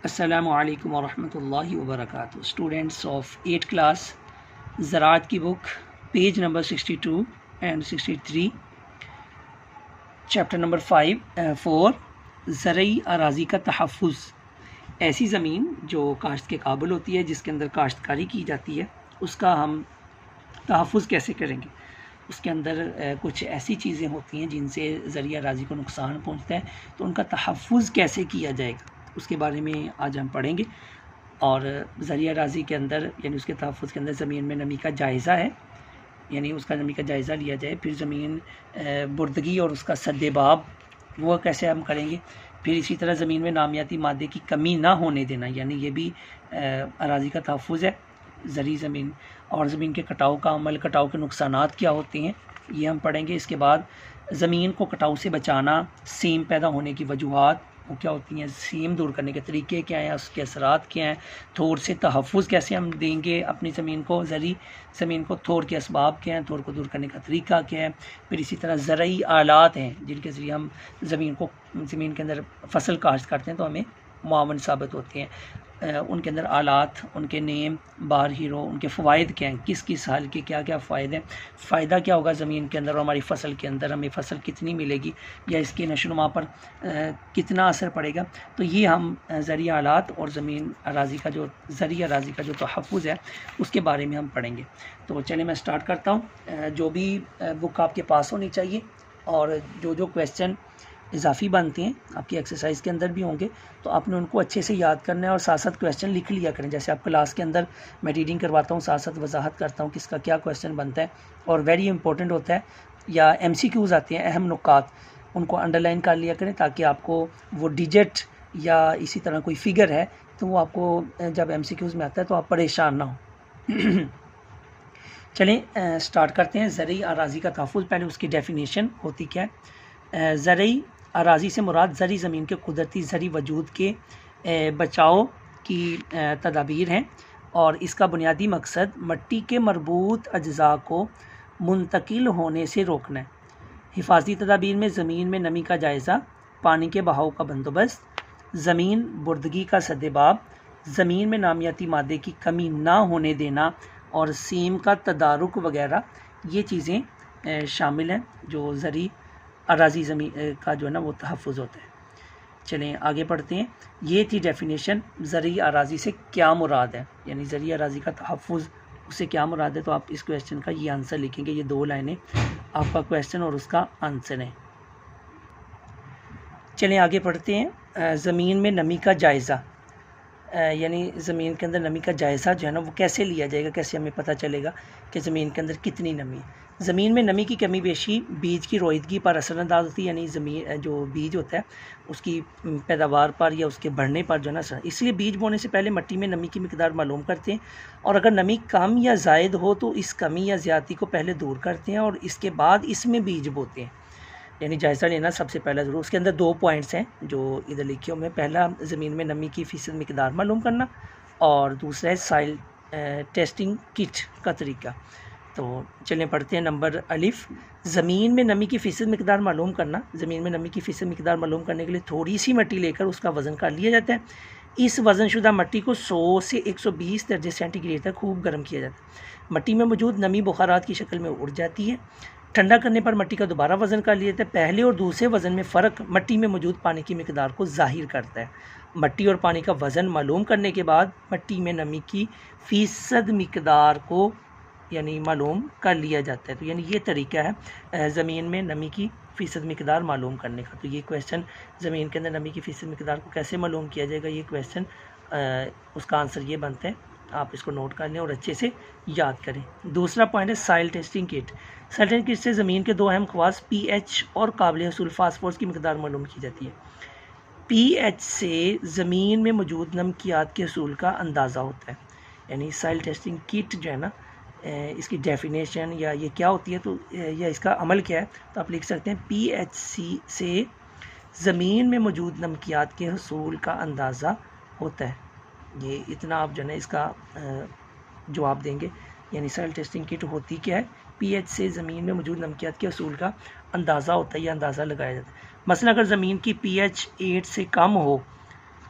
अस्सलामुअलैकुम वरहमतुल्लाहि वबरकातुहू। Students of 8th class, ज़राअत की book, page number 62 and 63, chapter number 4, ज़रई अराज़ी का तहफ़्फ़ुज़। ऐसी ज़मीन जो काश्त के काबिल होती है, जिसके अंदर काश्तकारी की जाती है, उसका हम तहफ़्फ़ुज़ कैसे करेंगे। उसके अंदर कुछ ऐसी चीज़ें होती हैं जिनसे ज़रिया अराज़ी को नुकसान पहुँचता है, तो उनका तहफ़्फ़ुज़ कैसे किया जाएगा उसके बारे में आज हम पढ़ेंगे। और ज़रिया अराज़ी के अंदर यानी उसके तहफ़्फ़ुज़ के अंदर ज़मीन में नमी का जायज़ा है, यानी उसका नमी का जायज़ा लिया जाए। फिर ज़मीन बुर्दगी और उसका सद्देबाब वो कैसे हम करेंगे। फिर इसी तरह ज़मीन में नामियाती मादे की कमी ना होने देना, यानी ये भी अराज़ी का तहफ़्फ़ुज़ है। ज़री ज़मीन और ज़मीन के कटाव का अमल, कटाव के नुकसानात क्या होते हैं, ये हम पढ़ेंगे। इसके बाद ज़मीन को कटाव से बचाना, सीम पैदा होने की वजूहात वो क्या होती हैं, सीम दूर करने के तरीके क्या हैं, उसके असरात क्या हैं, थोड़ से तहफ़्फ़ुज़ कैसे हम देंगे अपनी ज़मीन को, ज़री ज़मीन को, थोड़ के असबाब क्या हैं, थोड़ को दूर करने का तरीका क्या है। फिर इसी तरह ज़रई आलात हैं जिनके ज़रिए हम ज़मीन के अंदर फसल काश्त करते हैं तो हमें मुआवन साबित होते हैं। उनके अंदर आलात, उनके नेम, बार हीरो, उनके फ़वाइद क्या हैं, किस किस हाल के क्या क्या फ़ायदे हैं, फ़ायदा क्या होगा ज़मीन के अंदर और हमारी फ़सल के अंदर, हमें फ़सल कितनी मिलेगी या इसकी नशोनुमा पर कितना असर पड़ेगा। तो ये हम ज़रिए आलात और ज़मीन अराज़ी का जो ज़रिए अराज़ी का जो तहफ़्फ़ुज़ है उसके बारे में हम पढ़ेंगे। तो चलिए मैं स्टार्ट करता हूँ। जो भी बुक आपके पास होनी चाहिए और जो जो क्वेश्चन इजाफ़ी बनते हैं आपकी एक्सरसाइज के अंदर भी होंगे, तो आपने उनको अच्छे से याद करना है और साथ साथ क्वेश्चन लिख लिया करें। जैसे आप क्लास के अंदर मैं रीडिंग करवाता हूँ, साथ साथ वजाहत करता हूँ किसका क्या क्वेश्चन बनता है। और वेरी इंपॉर्टेंट होता है, या MCQs आते हैं, अहम नुकात, उनको अंडरलाइन कर लिया करें ताकि आपको वो डिजिट या इसी तरह कोई फिगर है तो वो आपको जब MCQs में आता है तो आप परेशान ना हो। चलें स्टार्ट करते हैं। ज़रई अराज़ी का तहफ़्फ़ुज़, पहले उसकी डेफिनेशन होती क्या है। ज़रई अराज़ी से मुराद ज़री ज़मीन के कुदरती ज़री वजूद के बचाव की तदाबीर हैं और इसका बुनियादी मकसद मिट्टी के मरबूत अज्ज़ा को मुंतकिल होने से रोकना है। हिफाजती तदाबीर में ज़मीन में नमी का जायज़ा, पानी के बहाव का बंदोबस्त, ज़मीन बुर्दगी का सद्देबाब, ज़मीन में नामियाती मादे की कमी ना होने देना और सीम का तदारुक वगैरह, ये चीज़ें शामिल हैं जो ज़री अराज़ी ज़मीन का जो है ना वो तहफ़्फ़ुज़ होता है। चलें आगे पढ़ते हैं। ये थी डेफिनेशन, ज़री अराज़ी से क्या मुराद है, यानी ज़री अराज़ी का तहफ़्फ़ुज़ उससे क्या मुराद है। तो आप इस क्वेश्चन का ये आंसर लिखेंगे, ये 2 लाइनें आपका क्वेश्चन और उसका आंसर है। चलें आगे पढ़ते हैं। ज़मीन में नमी का जायज़ा, यानी ज़मीन के अंदर नमी का जायज़ा जो है ना वो कैसे लिया जाएगा, कैसे हमें पता चलेगा कि ज़मीन के अंदर कितनी नमी है। ज़मीन में नमी की कमी बेशी बीज की रोईदगी पर असरअंदाज होती है, यानी ज़मीन जो बीज होता है उसकी पैदावार पर या उसके बढ़ने पर जो है ना, इसलिए बीज बोने से पहले मिट्टी में नमी की मिकदार मालूम करते हैं और अगर नमी कम या ज़ायद हो तो इस कमी या ज़्यादती को पहले दूर करते हैं और इसके बाद इसमें बीज बोते हैं। यानी जायज़ा लेना सबसे पहला ज़रूर। उसके अंदर 2 पॉइंट्स हैं जो इधर लिखे हुए हैं। पहला ज़मीन में नमी की फ़ीसद मिकदार मालूम करना और दूसरा है साइल टेस्टिंग किट का तरीका। तो चलें पढ़ते हैं। नंबर अलिफ, ज़मीन में नमी की फ़ीसद मिकदार मालूम करना। ज़मीन में नमी की फ़ीसद मिकदार मालूम करने के लिए थोड़ी सी मिट्टी लेकर उसका वज़न कर लिया जाता है। इस वज़नशुदा मिट्टी को 100 से 120 दर्जे सेंटीग्रेड तक खूब गर्म किया जाता है। मिट्टी में मौजूद नमी बुखारात की शक्ल में उड़ जाती है। ठंडा करने पर मिट्टी का दोबारा वज़न कर लिया जाता है। पहले और दूसरे वज़न में फ़र्क मिट्टी में मौजूद पानी की मिकदार को ज़ाहिर करता है। मिट्टी और पानी का वज़न मालूम करने के बाद मिट्टी में नमी की फ़ीसद मिकदार को यानी मालूम कर लिया जाता है। तो यानी ये तरीका है ज़मीन में नमी की फ़ीसद मिकदार मालूम करने का। तो ये क्वेश्चन, ज़मीन के अंदर नमी की फ़ीसद मिकदार को कैसे मालूम किया जाएगा, ये क्वेश्चन उसका आंसर ये बनता है। आप इसको नोट कर लें और अच्छे से याद करें। दूसरा पॉइंट है साइल टेस्टिंग किट। साइल टेस्टिंग किट से ज़मीन के 2 अहम ख़वास pH और काबिल हसूल फास्फोरस की मिकदार मालूम की जाती है। pH से ज़मीन में मौजूद नमकियात के हसूल का अंदाज़ा होता है। यानी साइल टेस्टिंग किट जो है ना, इसकी डेफिनेशन या ये क्या होती है तो या इसका अमल क्या है, तो आप लिख सकते हैं pH से ज़मीन में मौजूद नमकियात के हसूल का अंदाज़ा होता है। ये इतना आप जो है इसका जवाब देंगे। यानी साइल टेस्टिंग किट होती क्या है, pH से ज़मीन में मौजूद नमकियात के असूल का अंदाज़ा होता है या अंदाज़ा लगाया जाता है। मसलन अगर ज़मीन की pH 8 से कम हो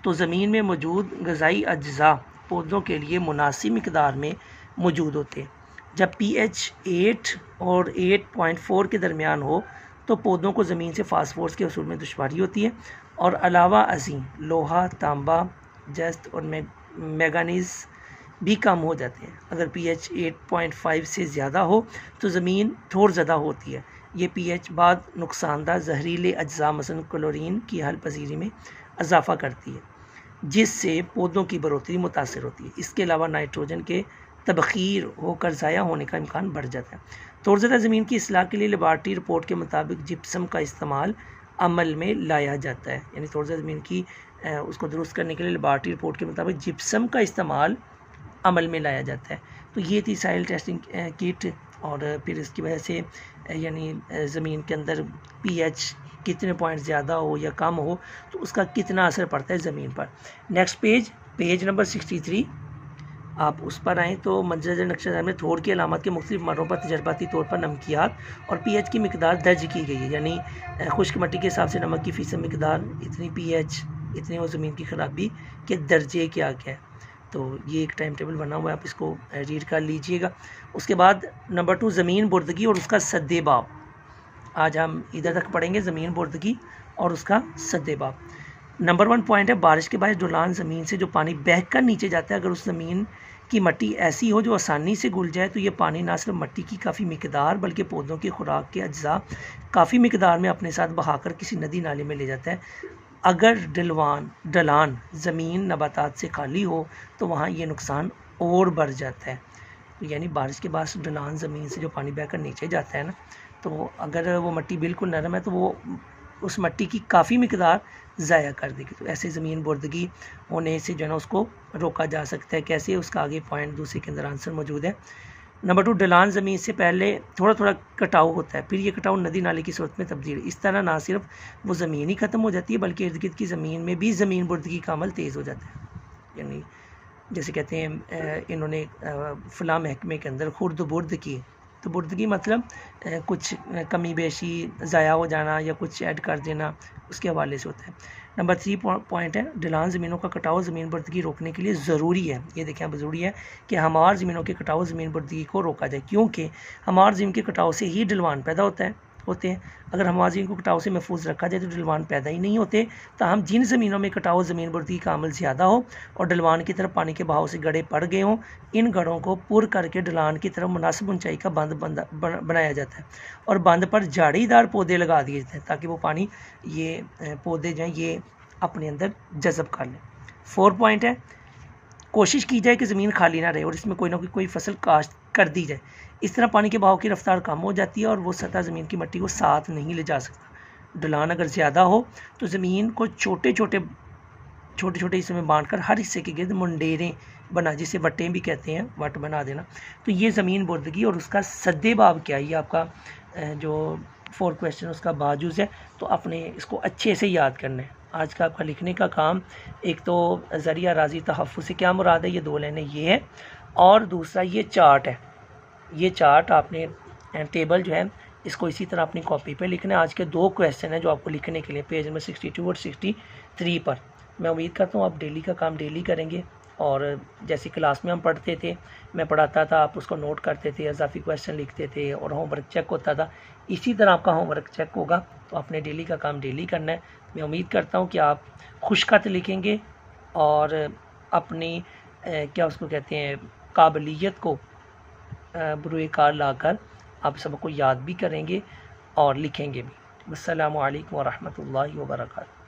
तो ज़मीन में मौजूद ग़िज़ाई अज्जा पौधों के लिए मुनासिब मिक़दार में मौजूद होते हैं। जब pH 8 और 8.4 के दरमियान हो तो पौधों को ज़मीन से फास्फोरस के वसूल में दुश्वारी होती है। और अलावा अज़ीं लोहा, तांबा, जस्त और मैंगनीज़ भी कम हो जाते हैं। अगर pH 8.5 से ज़्यादा हो तो ज़मीन थोड़ ज़्यादा होती है। ये pH बाद नुकसानदा जहरीले अज्जा मसलन क्लोरीन की हल पजीरी में इजाफ़ा करती है, जिससे पौधों की बढ़ोतरी मुतासर होती है। इसके अलावा नाइट्रोजन के तबखीर होकर ज़ाया होने का इम्कान बढ़ जाता है। थोड़ा ज़्यादा ज़मीन की इसलाह के लिए लेबॉरेटरी रिपोर्ट के मुताबिक जिप्सम का इस्तेमाल अमल में लाया जाता है। यानी थोड़ा ज़्यादा ज़मीन की उसको दुरुस्त करने के लिए लेबॉरेटरी रिपोर्ट के मुताबिक जिप्सम का इस्तेमाल अमल में लाया जाता है। तो ये थी साइल टेस्टिंग किट। और फिर इसकी वजह से यानी ज़मीन के अंदर pH कितने पॉइंट ज़्यादा हो या कम हो तो उसका कितना असर पड़ता है ज़मीन पर। नेक्स्ट पेज नंबर 63 आप उस पर आएँ तो मंजर नक्शेदार में थोड़ की अलामत के मुख्तलिफ मरों पर तजर्बाती तौर पर नमकियात और pH की मिकदार दर्ज की गई है। यानी खुश्क मिट्टी के हिसाब से नमक की फ़ीसद मिकदार इतनी, pH इतनी और ज़मीन की ख़राबी के दर्जे क्या क्या है। तो ये एक टाइम टेबल बना हुआ है, आप इसको रीड कर लीजिएगा। उसके बाद नंबर 2 ज़मीन बुर्दगी और उसका सद्देबाब। आज हम इधर तक पढ़ेंगे, ज़मीन बुर्दगी और उसका सद्देबाब। नंबर 1 पॉइंट है बारिश के बाद ढलान ज़मीन से जो पानी बहकर नीचे जाता है, अगर उस ज़मीन की मिट्टी ऐसी हो जो आसानी से घुल जाए तो ये पानी ना सिर्फ मिट्टी की काफ़ी मिकदार बल्कि पौधों की खुराक के अज्जा काफ़ी मिकदार में अपने साथ बहाकर किसी नदी नाले में ले जाता है। अगर ढलान ज़मीन नबातात से खाली हो तो वहाँ ये नुकसान और बढ़ जाता है। तो यानी बारिश के बाद ढलान ज़मीन से जो पानी बहकर नीचे जाता है ना, तो अगर वो मिट्टी बिल्कुल नरम है तो वो उस मिट्टी की काफ़ी मिकदार ज़ाया कर देगी। तो ऐसे ज़मीन बुर्दगी होने से जो है ना उसको रोका जा सकता है। कैसे, उसका आगे पॉइंट दूसरे के अंदर आंसर मौजूद है। नंबर 2 ढलान ज़मीन से पहले थोड़ा थोड़ा कटाव होता है, फिर ये कटाव नदी नाले की सूरत में तब्दील। इस तरह ना सिर्फ वो ज़मीन ही ख़त्म हो जाती है बल्कि इर्द गिर्द की ज़मीन में भी ज़मीन बुर्दगी का अमल तेज़ हो जाता है। यानी जैसे कहते हैं इन्होंने फ़लाँ महकमे के अंदर खुर्द बुर्द की, तो बुर्दगी मतलब कुछ कमी बेशी, ज़ाया हो जाना या कुछ ऐड कर देना, उसके हवाले से होता है। नंबर 3 पॉइंट है ढलान ज़मीनों का कटाव ज़मीन बुर्दगी रोकने के लिए ज़रूरी है। ये देखें, अब ज़रूरी है कि हमार ज़मीनों के कटाव ज़मीन बुर्दगी को रोका जाए, क्योंकि हमार ज़मीन के कटाव से ही ढलवान पैदा होते हैं। अगर हमार ज़मीन को कटाव से महफूज रखा जाए तो ढलवान पैदा ही नहीं होते। तो हम जिन ज़मीनों में कटाव ज़मीन बुर्दगी का अमल ज़्यादा हो और ढलवान की तरफ पानी के बहाव से गड्ढे पड़ गए हों, इन गड्ढों को पुर करके ढलान की तरफ मुनासिब ऊंचाई का बंद बनाया जाता है और बंद पर झाड़ीदार पौधे लगा दिए जाते हैं ताकि वो पानी ये पौधे जो हैं ये अपने अंदर जज़ब कर लें। 4 पॉइंट है कोशिश की जाए कि ज़मीन खाली ना रहे और इसमें कोई ना कोई फसल काश्त कर दी जाए। इस तरह पानी के बहाव की रफ्तार कम हो जाती है और वो सतह ज़मीन की मिट्टी को साथ नहीं ले जा सकता। ढलान अगर ज़्यादा हो तो ज़मीन को छोटे छोटे हिस्सों में बांटकर हर हिस्से के गिर्द मुंडेरें बना, जिसे वटें भी कहते हैं, वट बना देना। तो ये ज़मीन बुर्दगी और उसका सद्देबाब क्या है, ये आपका जो 4 क्वेश्चन उसका बाजूज़ है। तो अपने इसको अच्छे से याद करना है। आज का आपका लिखने का काम, एक तो ज़रिया राजी तहफ़्फ़ुज़ से क्या मुराद है, ये 2 लाइनें ये है, और दूसरा ये चार्ट है। ये चार्ट आपने टेबल जो है इसको इसी तरह अपनी कॉपी पे लिखना है। आज के 2 क्वेश्चन हैं जो आपको लिखने के लिए पेज नंबर 62 और 63 पर। मैं उम्मीद करता हूँ आप डेली का काम डेली करेंगे और जैसे क्लास में हम पढ़ते थे, मैं पढ़ाता था, आप उसको नोट करते थे, इजाफी क्वेश्चन लिखते थे और होमवर्क चेक होता था। इसी तरह आपका होमवर्क चेक होगा। तो अपने डेली का काम डेली करना है। मैं उम्मीद करता हूँ कि आप खुशखत लिखेंगे और अपनी क्या उसको कहते हैं काबिलियत को बुरुए कार लाकर आप सबको याद भी करेंगे और लिखेंगे भी। अस्सलामु अलैकुम व रहमतुल्लाहि व बरकातहू।